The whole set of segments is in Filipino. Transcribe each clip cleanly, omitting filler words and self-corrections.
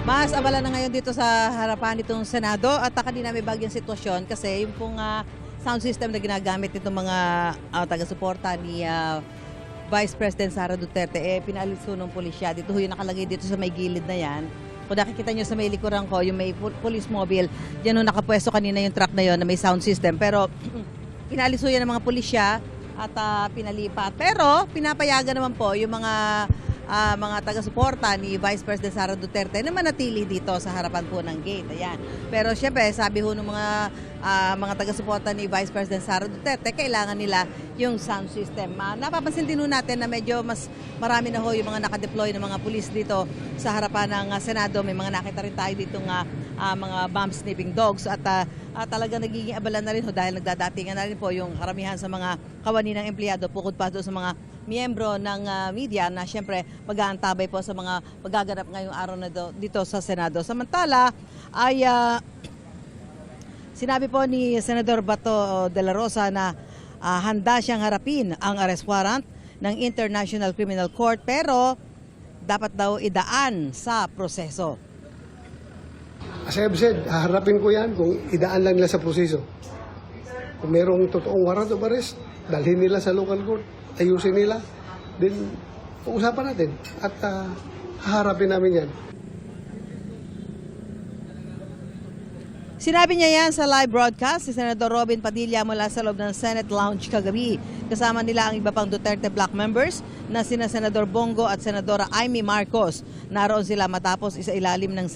Mas abala na ngayon dito sa harapan nitong Senado at kanina may bagyang sitwasyon kasi yung pong sound system na ginagamit nitong mga taga-suporta ni Vice President Sara Duterte, pinaliso ng pulisya. Dito yung nakalagay dito sa may gilid na yan. Kung nakikita nyo sa may likuran ko, yung may police mobile, yan yung nakapwesto kanina yung truck na yon na may sound system. Pero pinaliso yan ng mga pulisya at pinalipat. Pero pinapayagan naman po yung mga taga-suporta ni Vice President Sara Duterte na manatili dito sa harapan po ng gate. Ayan. Pero syempre, sabi ho ng mga taga-suporta ni Vice President Sara Duterte, kailangan nila yung sound system. Napapansin din ho natin na medyo mas marami na ho yung mga nakadeploy ng mga pulis dito sa harapan ng Senado. May mga nakita rin tayo dito mga bomb sniffing dogs at talaga nagiging abala na rin ho dahil nagdadatingan na rin po yung karamihan sa mga kawani ng empleyado bukod pa doon sa mga miyembro ng media na siyempre mag-aantabay po sa mga magaganap ngayong araw na dito sa Senado. Samantala ay sinabi po ni Senador Bato de la Rosa na handa siyang harapin ang arrest warrant ng International Criminal Court pero dapat daw idaan sa proseso. As I've said, haharapin ko yan kung idaan lang nila sa proseso. Kung merong totoong warrant of arrest, dalhin nila sa local court, ayusin nila, then uusapan natin at haharapin namin yan. Sinabi niya yan sa live broadcast si Senador Robin Padilla mula sa loob ng Senate Lounge kagabi. Kasama nila ang iba pang Duterte Black members na sina Senador Bongo at Senadora Amy Marcos. Naroon sila matapos isailalim ng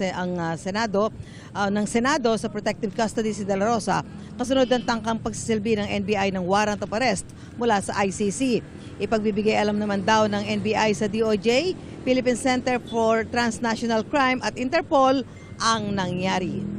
Senado sa protective custody si De La Rosa kasunod ng tangkang pagsisilbi ng NBI ng warrant of arrest mula sa ICC. Ipagbibigay alam naman daw ng NBI sa DOJ, Philippine Center for Transnational Crime at Interpol ang nangyari.